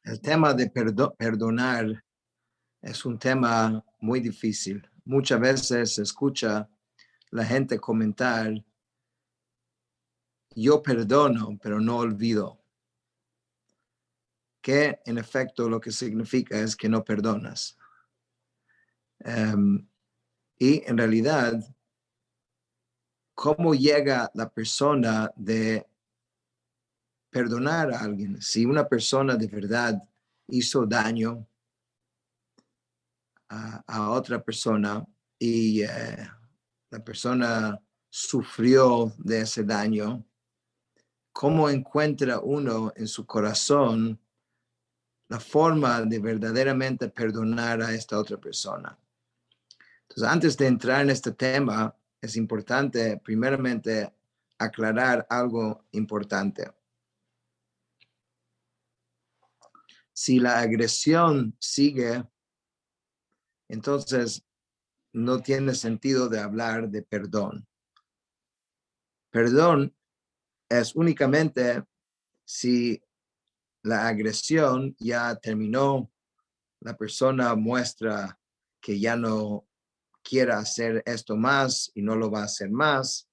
El tema de perdonar es un tema muy difícil. Muchas veces se escucha la gente comentar, yo perdono, pero no olvido. Que en efecto lo que significa es que no perdonas. Y en realidad, ¿cómo llega la persona de perdonar a alguien? Si una persona de verdad hizo daño a otra persona y la persona sufrió de ese daño, ¿cómo encuentra uno en su corazón la forma de verdaderamente perdonar a esta otra persona? Entonces, antes de entrar en este tema, es importante primeramente aclarar algo importante. Si la agresión sigue, entonces no tiene sentido de hablar de perdón. Perdón es únicamente si la agresión ya terminó, la persona muestra que ya no quiere hacer esto más y no lo va a hacer más.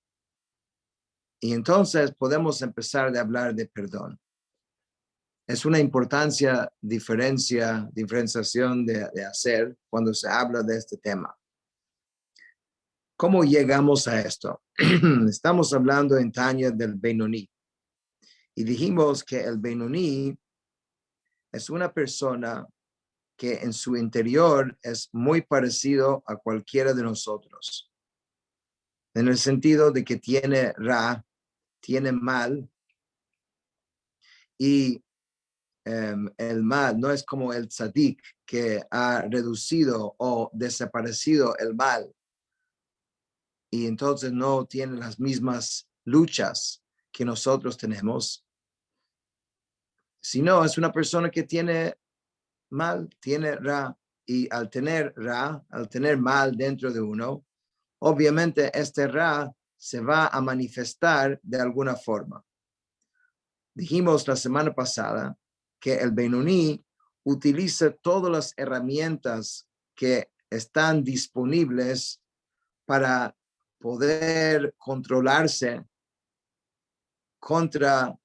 Y entonces podemos empezar a hablar de perdón. Es una diferenciación de hacer cuando se habla de este tema. ¿Cómo llegamos a esto? Estamos hablando en Tanya del Benoni. Y dijimos que el Benoni es una persona que en su interior es muy parecido a cualquiera de nosotros. En el sentido de que tiene Ra, tiene mal, y el mal no es como el tzadik que ha reducido o desaparecido el mal y entonces no tiene las mismas luchas que nosotros tenemos, sino es una persona que tiene mal, tiene Ra, y al tener Ra, al tener mal dentro de uno, obviamente este Ra se va a manifestar de alguna forma. Dijimos la semana pasada que el Benoni utiliza todas las herramientas que están disponibles para poder controlarse contra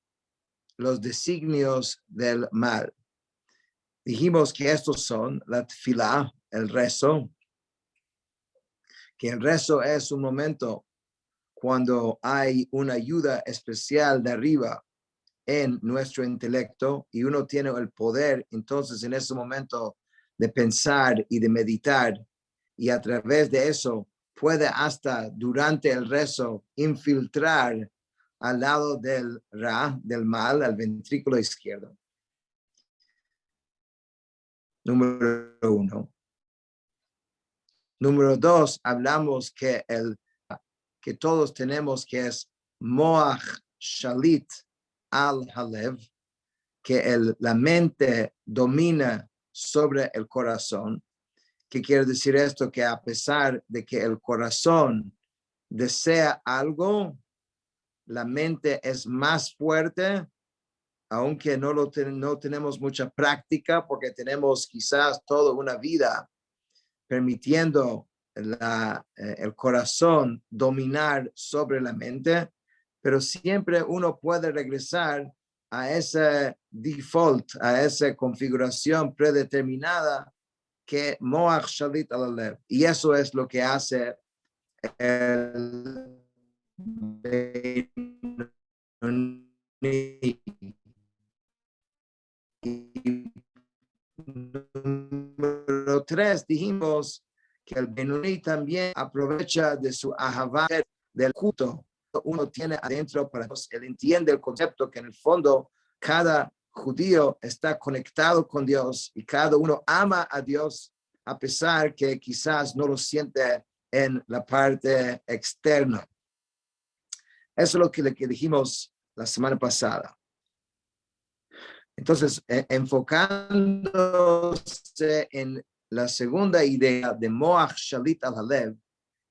los designios del mal. Dijimos que estos son la tefilá, el rezo, que el rezo es un momento cuando hay una ayuda especial de arriba en nuestro intelecto y uno tiene el poder, entonces en ese momento de pensar y de meditar, y a través de eso puede hasta durante el rezo infiltrar al lado del Ra, del mal, al ventrículo izquierdo. Número 1. Número 2, hablamos que todos tenemos que es Moach Shalit al Halev, que la mente domina sobre el corazón. ¿Qué quiere decir esto? Que a pesar de que el corazón desea algo, la mente es más fuerte, aunque no tenemos mucha práctica, porque tenemos quizás toda una vida permitiendo el corazón dominar sobre la mente, pero siempre uno puede regresar a ese default, a esa configuración predeterminada que Moach Shalit al Alev. Y eso es lo que hace el Número 3, dijimos que el Benoni también aprovecha de su ahavá del culto. Uno tiene adentro para Dios. Él entiende el concepto que en el fondo cada judío está conectado con Dios y cada uno ama a Dios a pesar que quizás no lo siente en la parte externa. Eso es lo que dijimos la semana pasada. Entonces, enfocándose en la segunda idea de Moach Shalit al Halev,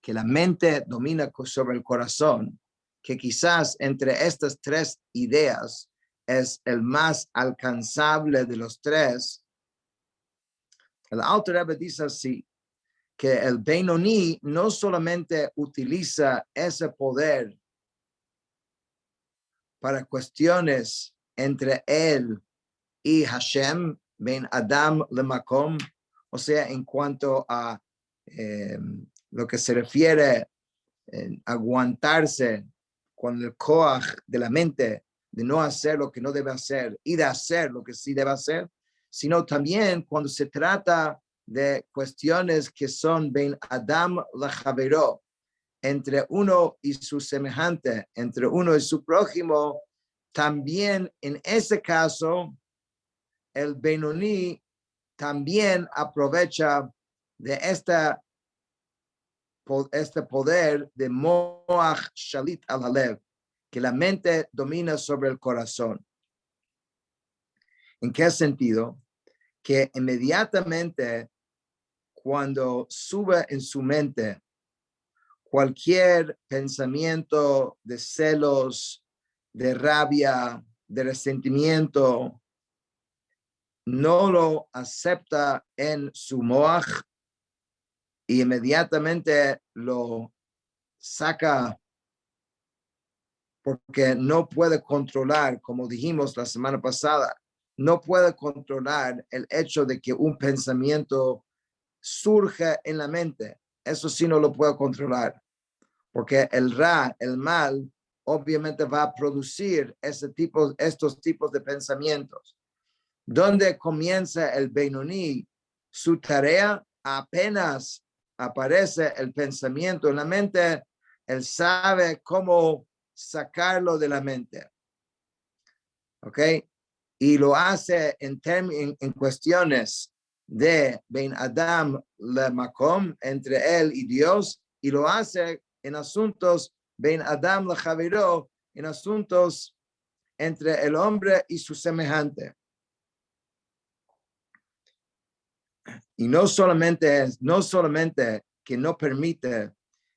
que la mente domina sobre el corazón, que quizás entre estas tres ideas es el más alcanzable de los tres, el Alter Rebbe dice así, que el Benoni no solamente utiliza ese poder para cuestiones entre él y Hashem, ben Adam le Makom, o sea, en cuanto a lo que se refiere a aguantarse con el koach de la mente, de no hacer lo que no debe hacer y de hacer lo que sí debe hacer, sino también cuando se trata de cuestiones que son ben Adam le Javero, entre uno y su semejante, entre uno y su prójimo, también en ese caso, el Benoni también aprovecha de este poder de Moach Shalit al Halev, que la mente domina sobre el corazón. ¿En qué sentido? Que inmediatamente cuando sube en su mente cualquier pensamiento de celos, de rabia, de resentimiento, no lo acepta en su moach y inmediatamente lo saca porque no puede controlar, como dijimos la semana pasada, no puede controlar el hecho de que un pensamiento surja en la mente. Eso sí no lo puede controlar, porque el ra, el mal, obviamente va a producir estos tipos de pensamientos. ¿Dónde comienza el Benoni? Su tarea, apenas aparece el pensamiento en la mente, él sabe cómo sacarlo de la mente. ¿Ok? Y lo hace en cuestiones de Ben Adam le Makom, entre él y Dios, y lo hace en asuntos Ben Adam le Javiro, en asuntos entre el hombre y su semejante. Y no solamente que no permite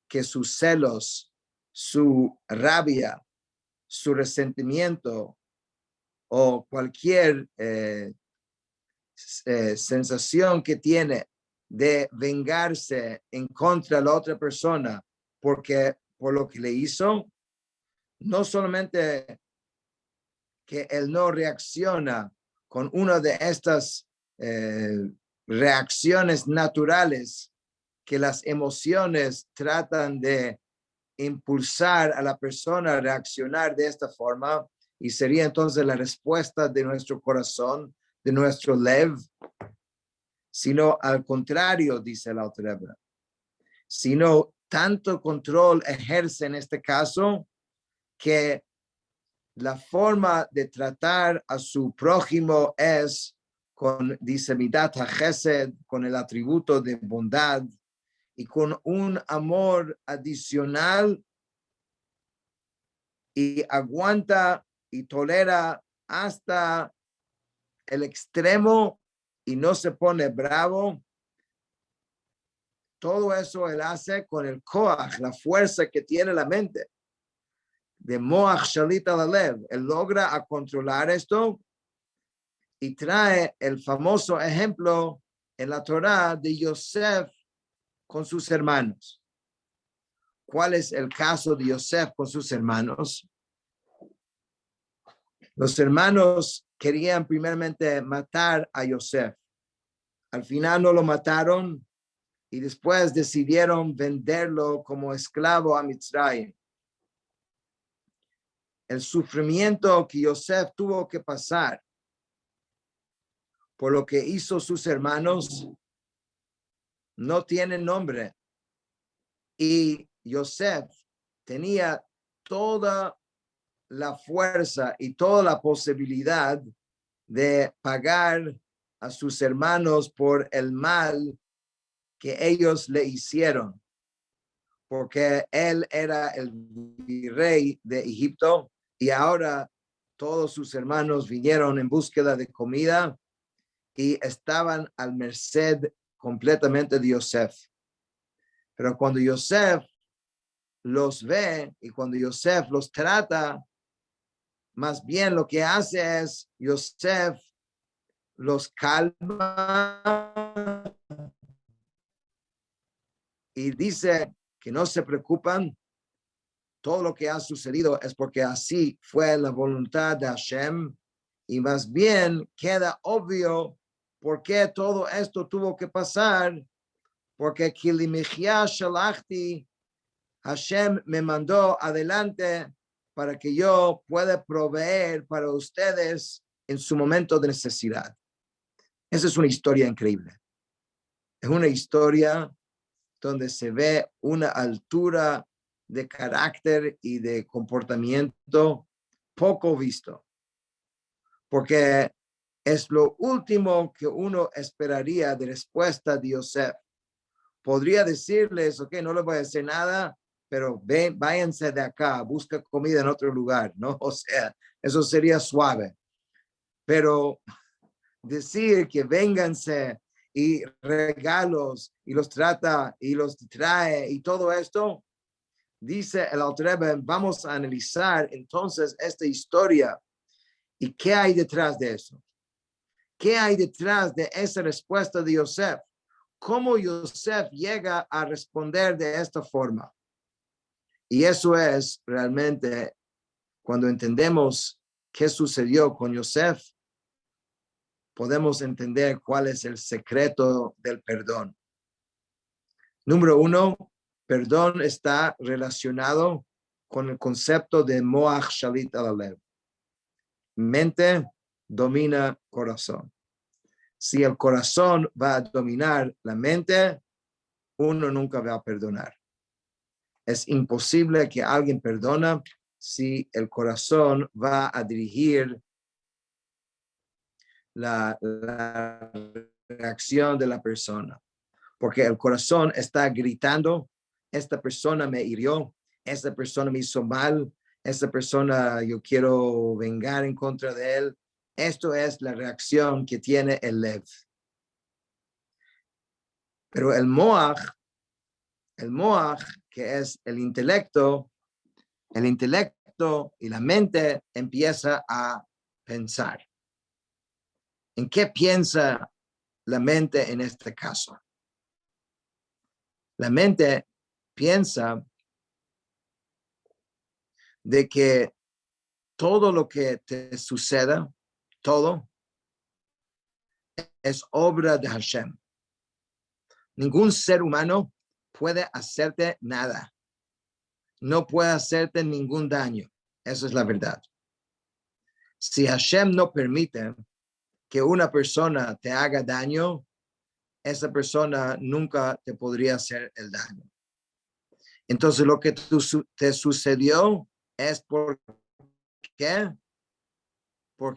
que sus celos, su rabia, su resentimiento o cualquier sensación que tiene de vengarse en contra de la otra persona porque por lo que le hizo, no solamente que él no reacciona con una de estas reacciones naturales que las emociones tratan de impulsar a la persona a reaccionar de esta forma, y sería entonces la respuesta de nuestro corazón, de nuestro lev, sino al contrario, dice el Alter Rebbe, sino tanto control ejerce en este caso que la forma de tratar a su prójimo es con, dice Midat HaChesed, con el atributo de bondad y con un amor adicional, y aguanta y tolera hasta el extremo y no se pone bravo. Todo eso él hace con el koach, la fuerza que tiene la mente. De Moach Shalit al Halev, él logra a controlar esto y trae el famoso ejemplo en la Torá de Yosef con sus hermanos. ¿Cuál es el caso de Yosef con sus hermanos? Los hermanos querían primeramente matar a Yosef. Al final no lo mataron y después decidieron venderlo como esclavo a Mitzrayim. El sufrimiento que Yosef tuvo que pasar por lo que hizo sus hermanos no tiene nombre. Y Yosef tenía toda la fuerza y toda la posibilidad de pagar a sus hermanos por el mal que ellos le hicieron, porque él era el virrey de Egipto y ahora todos sus hermanos vinieron en búsqueda de comida y estaban al merced completamente de Yosef. Pero cuando Yosef los ve y cuando Yosef los trata, Más bien lo que hace es Yosef los calma y dice que no se preocupan. Todo lo que ha sucedido es porque así fue la voluntad de Hashem, y más bien queda obvio por qué todo esto tuvo que pasar, porque Kilimichia Shalachti, Hashem me mandó adelante para que yo pueda proveer para ustedes en su momento de necesidad. Esa es una historia increíble. Es una historia donde se ve una altura de carácter y de comportamiento poco visto, porque es lo último que uno esperaría de respuesta de Yosef. Podría decirles, ok, no les voy a hacer nada, pero váyanse de acá, busca comida en otro lugar, ¿no? O sea, eso sería suave. Pero decir que vénganse y regalos y los trata y los trae y todo esto, dice el Alter Rebbe, vamos a analizar entonces esta historia y qué hay detrás de eso. ¿Qué hay detrás de esa respuesta de Yosef? ¿Cómo Yosef llega a responder de esta forma? Y eso es realmente cuando entendemos qué sucedió con Yosef, podemos entender cuál es el secreto del perdón. Número uno, perdón está relacionado con el concepto de Moach Shalit al-Alev. Mente domina corazón. Si el corazón va a dominar la mente, uno nunca va a perdonar. Es imposible que alguien perdone si el corazón va a dirigir la reacción de la persona. Porque el corazón está gritando, esta persona me hirió, esta persona me hizo mal, esta persona yo quiero vengar en contra de él. Esto es la reacción que tiene el Lev. Pero el Moach, que es el intelecto y la mente empieza a pensar. ¿En qué piensa la mente en este caso? La mente piensa de que todo lo que te suceda, todo, es obra de Hashem. Ningún ser humano puede hacerte nada. No puede hacerte ningún daño. Esa es la verdad. Si Hashem no permite que una persona te haga daño, esa persona nunca te podría hacer el daño. Entonces, lo que te sucedió es porque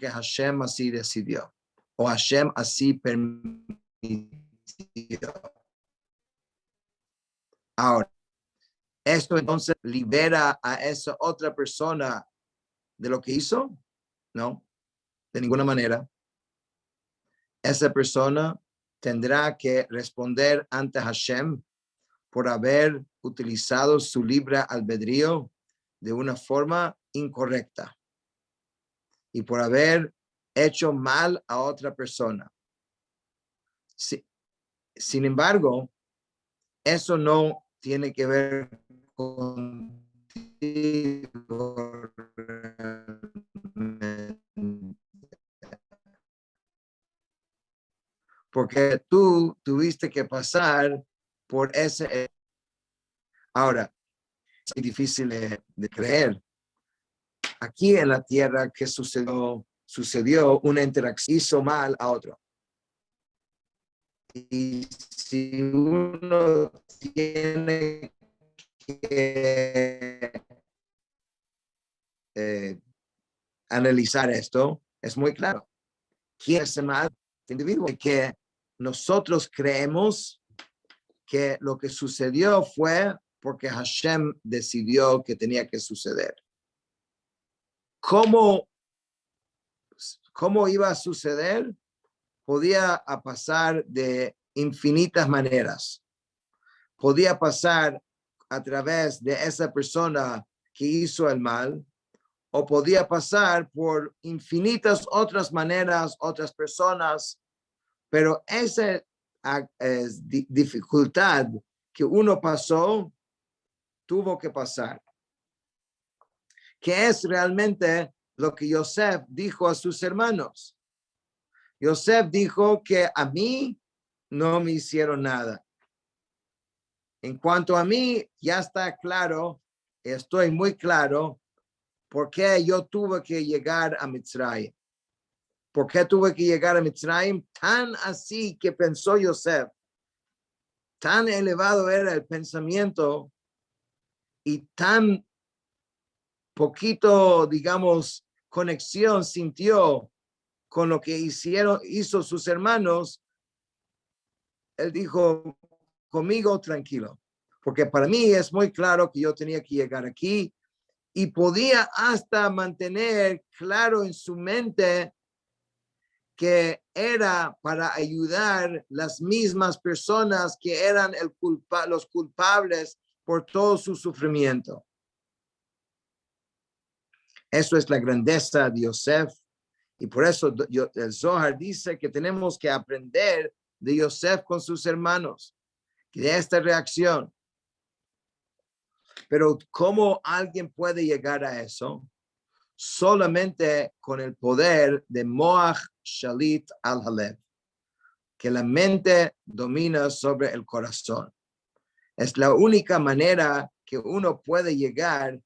Hashem así decidió, o Hashem así permitió. Ahora, ¿esto entonces libera a esa otra persona de lo que hizo? No, de ninguna manera. Esa persona tendrá que responder ante Hashem por haber utilizado su libre albedrío de una forma incorrecta y por haber hecho mal a otra persona. Sin embargo, eso no tiene que ver contigo. Porque tú tuviste que pasar por ese. Ahora, es difícil de creer. Aquí en la tierra, ¿qué sucedió? Sucedió una interacción, hizo mal a otro. Y si uno tiene que analizar esto, es muy claro. ¿Quién es el mal? Este individuo. Que nosotros creemos que lo que sucedió fue porque Hashem decidió que tenía que suceder. ¿Cómo iba a suceder? Podía pasar de infinitas maneras. Podía pasar a través de esa persona que hizo el mal, o podía pasar por infinitas otras maneras, otras personas, pero esa dificultad que uno pasó, tuvo que pasar. Que es realmente lo que Yosef dijo a sus hermanos. Yosef dijo que a mí no me hicieron nada. En cuanto a mí, ya está claro, estoy muy claro, por qué yo tuve que llegar a Mitzrayim. ¿Por qué tuve que llegar a Mitzrayim? Tan así que pensó Yosef, tan elevado era el pensamiento y tan poquito, digamos, conexión sintió con lo que hizo sus hermanos. Él dijo, conmigo tranquilo, porque para mí es muy claro que yo tenía que llegar aquí y podía hasta mantener claro en su mente que era para ayudar las mismas personas que eran los culpables por todo su sufrimiento. Eso es la grandeza de Yosef. Y por eso el Zohar dice que tenemos que aprender de Yosef con sus hermanos, de esta reacción. Pero ¿cómo alguien puede llegar a eso? Solamente con el poder de Moach Shalit al-Halev, que la mente domina sobre el corazón. Es la única manera que uno puede llegar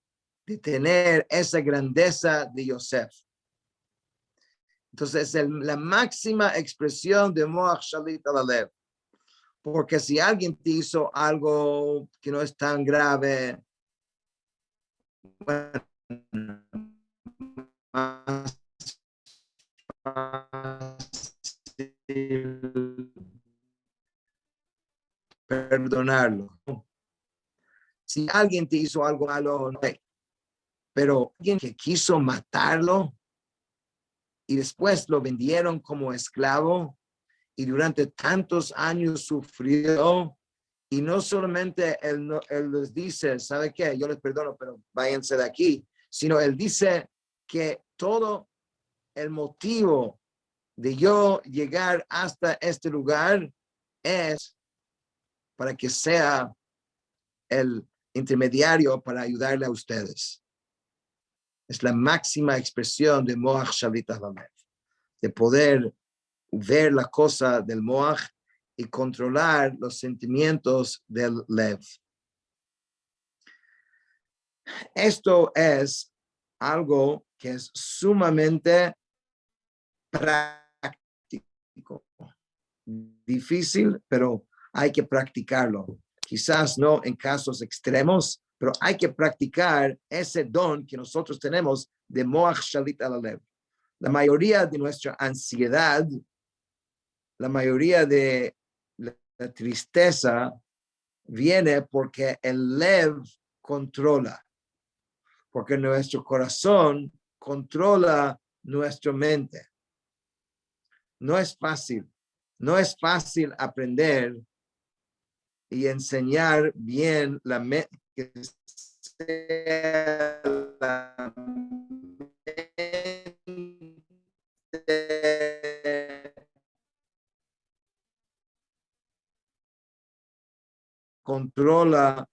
de tener esa grandeza de Yosef. Entonces, es la máxima expresión de Moach Shalit al-Halev. Porque si alguien te hizo algo que no es tan grave, bueno, perdonarlo. Si alguien te hizo algo malo, no, pero alguien que quiso matarlo y después lo vendieron como esclavo y durante tantos años sufrió, y no solamente él les dice, ¿sabe qué? Yo les perdono, pero váyanse de aquí, sino él dice que todo el motivo de yo llegar hasta este lugar es para que sea el intermediario para ayudarle a ustedes. Es la máxima expresión de Moach Shalit al-Halev, de poder ver la cosa del Moach y controlar los sentimientos del Lev. Esto es algo que es sumamente práctico, difícil, pero hay que practicarlo. Quizás no en casos extremos, pero hay que practicar ese don que nosotros tenemos de Moach Shalit al-Halev. La mayoría de nuestra ansiedad, la mayoría de la tristeza viene porque el Lev controla, porque nuestro corazón controla nuestra mente. No es fácil aprender y enseñar bien la mente, que sea la mente controla,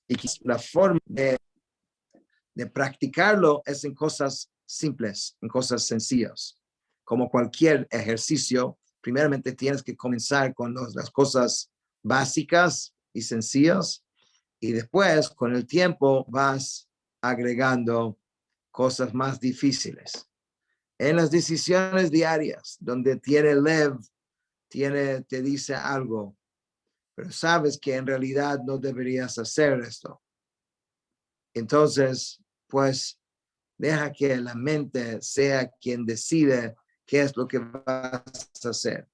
y la forma de practicarlo es en cosas simples, en cosas sencillas. Como cualquier ejercicio, primeramente tienes que comenzar con las cosas básicas y sencillas, y después con el tiempo vas agregando cosas más difíciles. En las decisiones diarias, donde tiene Lev, te dice algo, pero sabes que en realidad no deberías hacer esto. Entonces, pues, deja que la mente sea quien decide qué es lo que vas a hacer.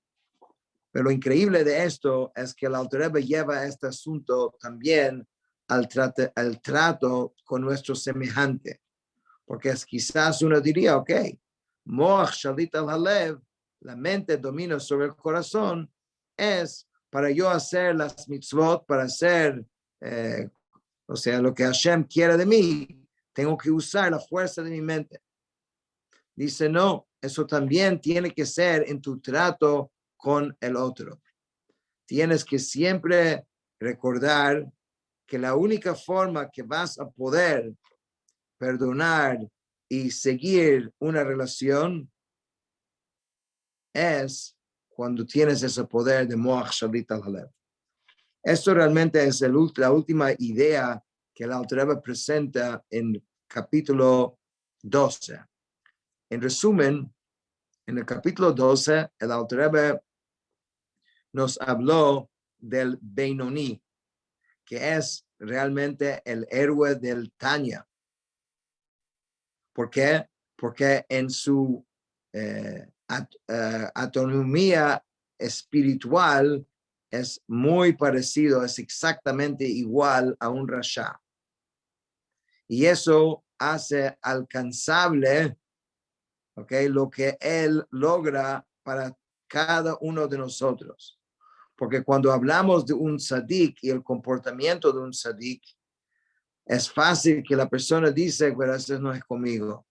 Pero lo increíble de esto es que el Alter Rebbe lleva este asunto también al trato con nuestro semejante. Porque quizás uno diría, ok, Moach Shalit al-Halev, la mente domina sobre el corazón, es para yo hacer las mitzvot, para hacer, o sea, lo que Hashem quiere de mí, tengo que usar la fuerza de mi mente. Dice, no, eso también tiene que ser en tu trato con el otro. Tienes que siempre recordar que la única forma que vas a poder perdonar y seguir una relación es cuando tienes ese poder de Moach Shalit al-Halev. Esto realmente es la última idea que el Alter Rebbe presenta en capítulo 12. En resumen, en el capítulo 12, el Alter Rebbe nos habló del Beinoni, que es realmente el héroe del Tanya. ¿Por qué? Porque en su autonomía espiritual es muy parecido, es exactamente igual a un rasha. Y eso hace alcanzable, lo que él logra para cada uno de nosotros. Porque cuando hablamos de un tzadik y el comportamiento de un tzadik, es fácil que la persona dice, pero eso no es conmigo.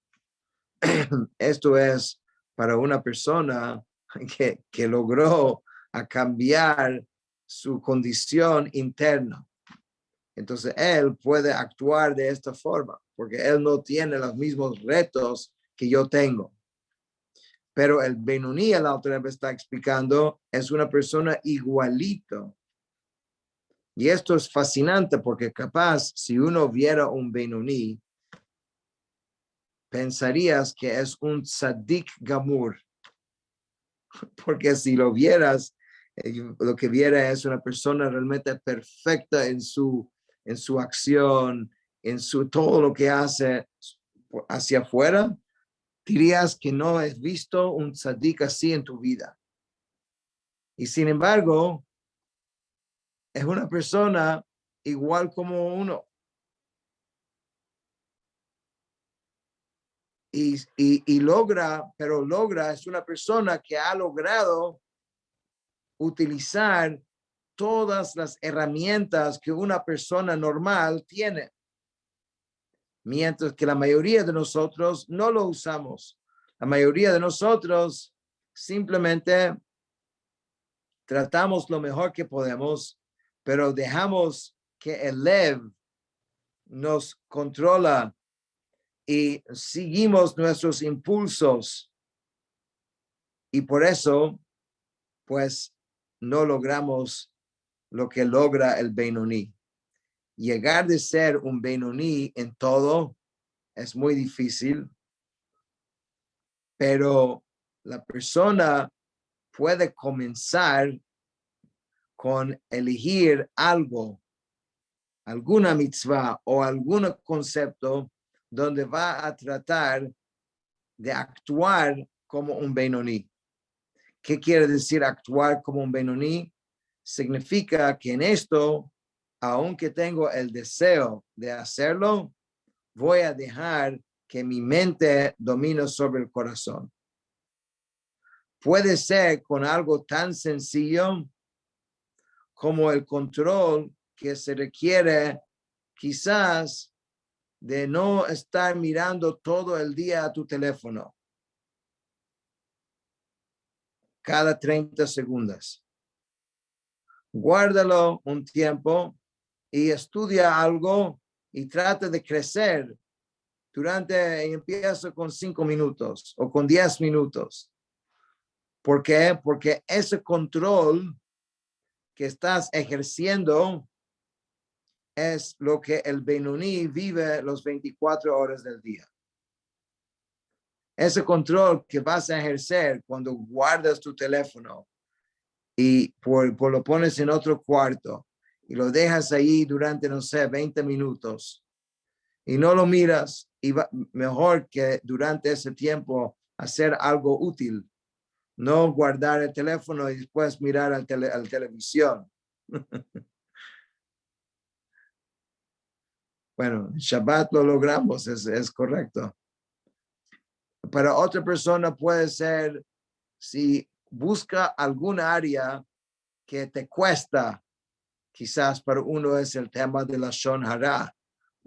Esto es para una persona que logró a cambiar su condición interna. Entonces él puede actuar de esta forma, porque él no tiene los mismos retos que yo tengo. Pero el Beinoni, el Alter Rebbe está explicando, es una persona igualito. Y esto es fascinante porque capaz si uno viera un Beinoni, pensarías que es un tzadik gamur. Porque si lo vieras, lo que viera es una persona realmente perfecta en su acción, en todo lo que hace hacia afuera. Dirías que no has visto un tzadik así en tu vida. Y sin embargo, es una persona igual como uno. Y logra, es una persona que ha logrado utilizar todas las herramientas que una persona normal tiene, mientras que la mayoría de nosotros no lo usamos. La mayoría de nosotros simplemente tratamos lo mejor que podemos, pero dejamos que el Lev nos controla y seguimos nuestros impulsos. Y por eso, pues, no logramos lo que logra el Beinoni. Llegar de ser un Beinoni en todo es muy difícil, pero la persona puede comenzar con elegir algo, alguna mitzvah o algún concepto donde va a tratar de actuar como un Beinoni. ¿Qué quiere decir actuar como un Beinoni? Significa que en esto, aunque tengo el deseo de hacerlo, voy a dejar que mi mente domine sobre el corazón. Puede ser con algo tan sencillo como el control que se requiere quizás de no estar mirando todo el día a tu teléfono cada 30 segundos. Guárdalo un tiempo y estudia algo y trata de crecer empiezo con 5 minutos o con 10 minutos. ¿Por qué? Porque ese control que estás ejerciendo es lo que el Beinoni vive los 24 horas del día. Ese control que vas a ejercer cuando guardas tu teléfono y lo pones en otro cuarto y lo dejas ahí durante, 20 minutos y no lo miras, y mejor que durante ese tiempo hacer algo útil, no guardar el teléfono y después mirar al televisión. Bueno, Shabbat lo logramos, es correcto. Para otra persona puede ser, si busca alguna área que te cuesta, quizás para uno es el tema de la Lashon Hara,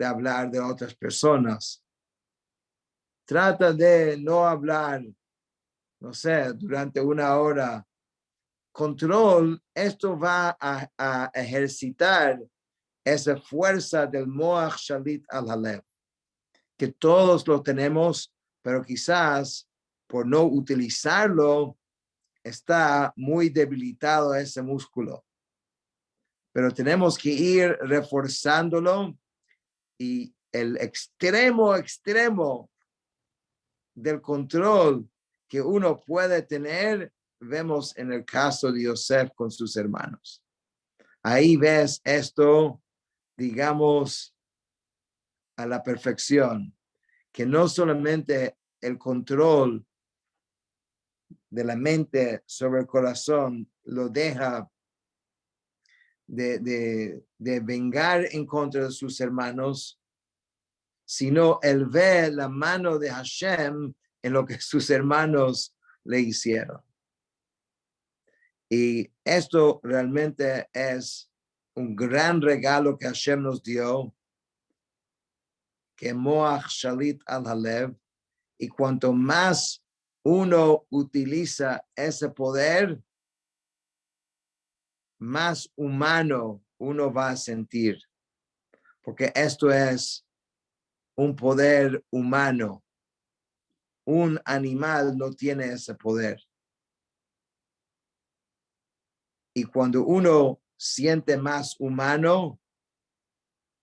de hablar de otras personas. Trata de no hablar, no sé, durante una hora. Control, esto va a ejercitar esa fuerza del Moach Shalit al-Halev, que todos lo tenemos, pero quizás por no utilizarlo, está muy debilitado ese músculo. Pero tenemos que ir reforzándolo, y el extremo del control que uno puede tener, vemos en el caso de Yosef con sus hermanos. Ahí ves esto, digamos, a la perfección, que no solamente el control de la mente sobre el corazón lo deja de vengar en contra de sus hermanos, sino él ve la mano de Hashem en lo que sus hermanos le hicieron. Y esto realmente es un gran regalo que Hashem nos dio, que Moach Shalit al-Halev, y cuanto más uno utiliza ese poder, más humano uno va a sentir, porque esto es un poder humano. Un animal no tiene ese poder. Y cuando uno siente más humano,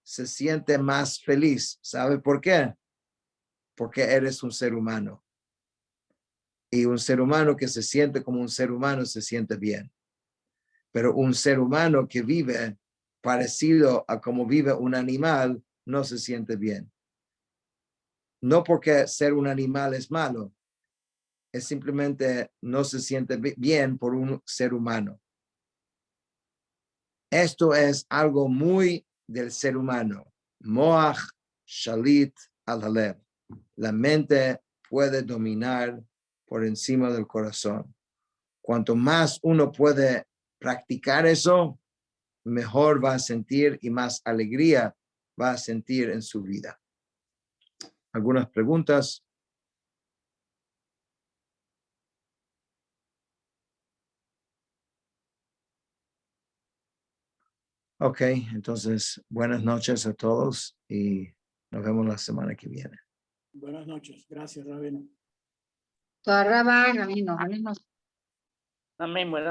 se siente más feliz. ¿Sabe por qué? Porque eres un ser humano. Y un ser humano que se siente como un ser humano se siente bien. Pero un ser humano que vive parecido a como vive un animal no se siente bien. No porque ser un animal es malo, es simplemente no se siente bien por un ser humano. Esto es algo muy del ser humano. Moach Shalit al-Halev. La mente puede dominar por encima del corazón. Cuanto más uno puede practicar eso, mejor va a sentir y más alegría va a sentir en su vida. ¿Algunas preguntas? Ok, entonces buenas noches a todos y nos vemos la semana que viene. Buenas noches. Gracias, Rabino. Rabino, buenas noches. Amén. Buenas